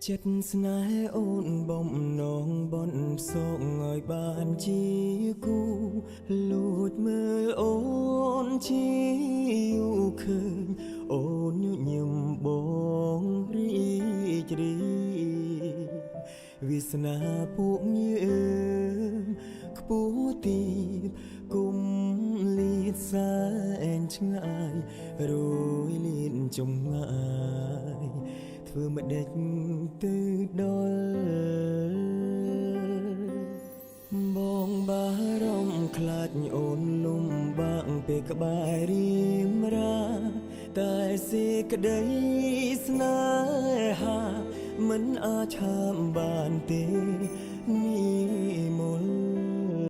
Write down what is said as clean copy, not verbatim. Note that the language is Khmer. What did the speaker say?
ចិត្តស្នេហ៍អូនបំណងបន់សងឲ្យបានជាគូលួចមើលអូនជាយូឃើញអូនញញឹមបងរីករាយវាសនាពួកយើងខ្ពស់ទីបគុំលៀតសែនឆ្ងាយរយលៀនចំងាយធ្វើមិនដេចទៅដល់បងបារម្ភខ្លាចអូនលំបាកពេលក្បែររៀមរាតែសេចក្តីស្នេហាមិនអាចហាមបានទេ